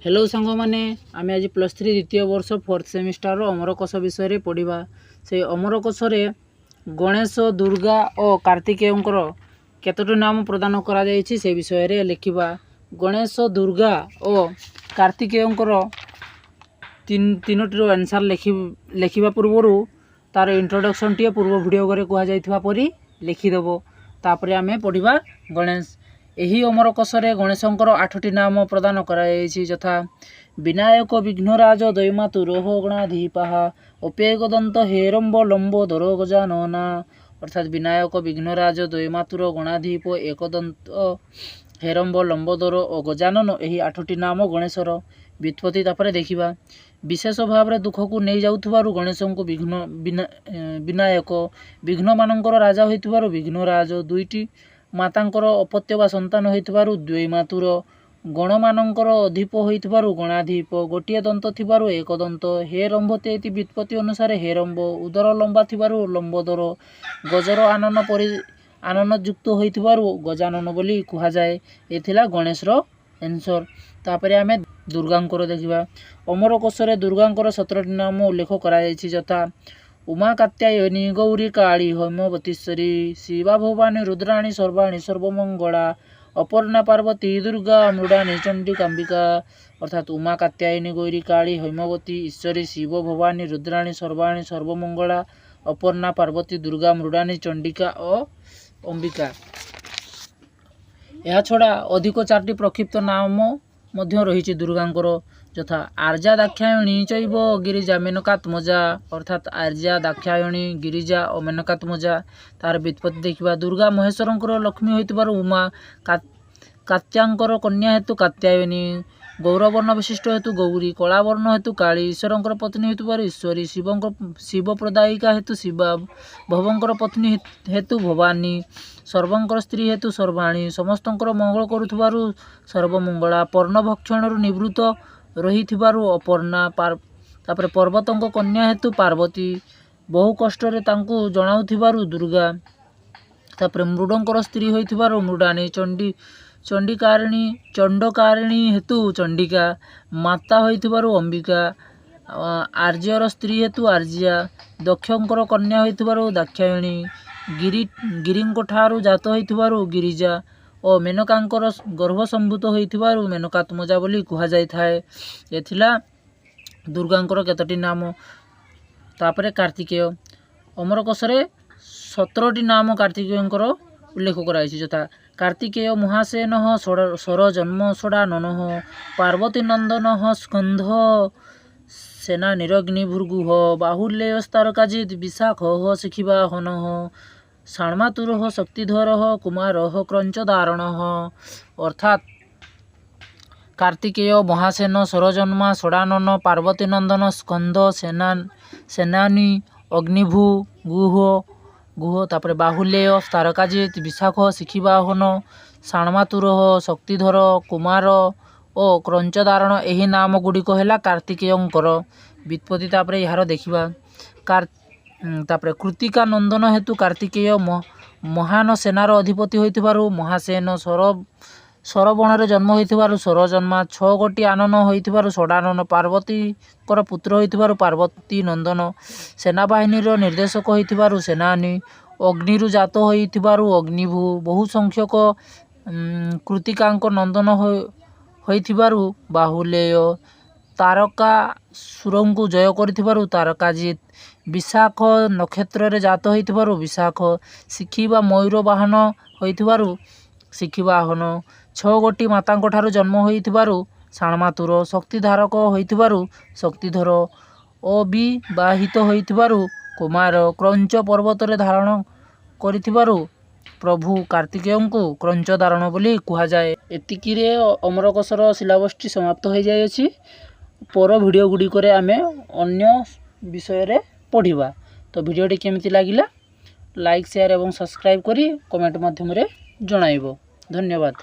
Hello सांग मैंने आम आज +3 द्वितीय वर्ष 4th सेमिस्टर अमरकोश विषय पढ़ा। से अमरकोश गणेश दुर्गा और कार्तिकेयंकर केतोटी नाम प्रदान करा जायछि से विषय लिखा। गणेश दुर्गा और कार्तिकेयंकर तीनोटी आंसर लिखा पूर्व तार इंट्रोडक्शन टी पूर्व वीडियो कहुई परी लिखिदेव। तापर आम पढ़ा गणेश। यही अमरकोशरे गणेशंकर 8टी नाम प्रदान कराଯାଇଛି यथा विनायक विघ्नराज दैमातुरोह गणाधीपाः अप्येकदंत हेरंब लंबो दरो गजानना। अर्थात विनायक विघ्नराज दैमातुर गणाधीप एकदंत हेरंब लंबोदर और गजानन यही 8टी नाम गणेशर व्युत्पत्ति तापर देखिबा। विशेष भाव में दुख को नहीं जाउथबारु गणेश को विनायक विघ्न मानकर राजा होइथबारु विघ्नराज। दुईटी मातांकर अपत्य वा संतान होइथबारु द्वैमातुर। गण मानकर अधिप होइथबारु गणाधीप। गोटिए दंत थिबारु एकदंत। हेरंबते इति व्युत्पत्ति अनुसार हेरंब। उदर लंबा थिबारु लंबोदर। गजर आनन परि आननयुक्त होइथबारु गजानन बोली कुहा जाए। एथिला गणेशर आंसर। तापर आमे दुर्गांकर देखिबा। अमरकोशरे दुर्गांकर 17टी नाम उल्लेख करा जायछि यथा उमा कात्यायनी गौरी काली हेमवतीश्वरी शिवा भवानी रुद्राणी सर्वाणी सर्वमंगला अपर्णा पार्वती दुर्गा मृडानी चंडिकांबिका। अर्थात उमा कात्यायनी गौरी काली हेमवती ईश्वरी शिव भवानी रुद्राणी सर्वाणी सर्वमंगला अपर्णा पार्वती दुर्गा मृडानी चंडिका और अंबिका। यह छड़ा अधिक 4टी प्रक्षिप्त नाम मध्य रही दुर्गांकर यथा आर्या दाक्षायणी चैव गिरिजा मेनकात्मजा। अर्थात आर्या दाक्षायणी गिरिजा और मेनकात्मजा तार व्युत्पत्ति देखिबा। दुर्गा महेश्वरंकर लक्ष्मी होइतबारु उमा कात्यांकर कन्या हेतु कात्यायनी। गौरवर्ण विशिष्ट हेतु गौरी। कलावर्ण हेतु काली। ईश्वरंकर पत्नी हेतुबारु ईश्वरी। शिव प्रदायिका हेतु शिवा। भवंकर पत्नी हेतु भवानी। सर्वंकर स्त्री हेतु सर्वाणी। समस्तंकर मंगल करुथबारु सर्वमंगला। पर्णभक्षण निवृत्त रही अपर्णा। तापर पर्वतंक कन्या हेतु पार्वती। बहु कष्टरे तांकु जणाउथिबारु दुर्गा। तापर मृडंकर स्त्री होइथिबारु मृडानी। चंडकारिणी हेतु चंडिका। माता होइथिबारु अंबिका। आर्यर स्त्री हेतु आर्या। दक्षंकर कन्या होइथिबारु दाक्षायणी। गिरिंक ठारू जात होइथिबारु गिरिजा और मेनकांकर गर्भ संभूत होइथिबारु मेनकात्मजा बोली कुहा जाय थाए। एथिला दुर्गांकर केतोटी नाम। तापरे कार्तिकेय। अमरकोशरे 17टी नाम कार्तिकेयंकर उल्लेख कराइछि यथा कार्तिकेय महासेनः सर जन्म षडाननः पार्वती नंदनः स्कंध सेना निरग्निभृगुः बाहुल्यस्तारकाजित् विशाखः शिखिवाहनः षण्मातुरः शक्तिधरः कुमारः क्रंचदारणः। अर्थात कार्तिकेय महासेन सरजन्मा षडानन पार्वती नंदन स्कंद सेनानी अग्निभू गुह तापर बाहुल्य तारकाजित विशाख शिखिवाहन षण्मातुरः शक्तिधर कुमार और क्रंचदारण यही नाम गुड़िक है कार्तिकेयंकर व्युत्पत्ति। तापर यार देखिबा। तापर कृतिका नंदन हेतु कार्तिकेय महान सेनार अधिपति होइथिबारु महासेन। सरबण जन्म होइथिबारु सरजन्मा। 6 गोटी आनन होइथिबारु षडानन। पार्वती कर पुत्र होइथिबारु पार्वती नंदन। सेनाबाहिनीर निर्देशक होइथिबारु सेनानी। अग्निरु जात होइथिबारु अग्निभू। बहु संख्यक कृतिकांक नंदन होइथिबारु बाहुलेय। तारका सुरंकु जय करिथिबारु तारकाजित। विशाख नक्षत्र रे जात होइथिबारु विशाख। शिखिवा मयूर वाहन होइथिबारु शिखिवाहन। 6 गोटी मातांक ठारू जन्म होइथिबारु षण्मातुर। शक्तिधारक होइथिबारु शक्तिधर। अविवाहित होइथिबारु कुमार। क्रंच पर्वत रे धारण करिथिबारु प्रभु कार्तिकेयंकु क्रंच धारण बोली कुहा जाए। एतिकी रे अमरकोशर सिलेबसटी समाप्त हो जाय अछि। पर वीडियो गुडी करे आमे अन्य विषय रे पढ़िबा। तो वीडियोटी केमिति लागिला लाइक शेयर एवं सब्सक्राइब करी कमेंट माध्यम रे जणाइबो। धन्यवाद।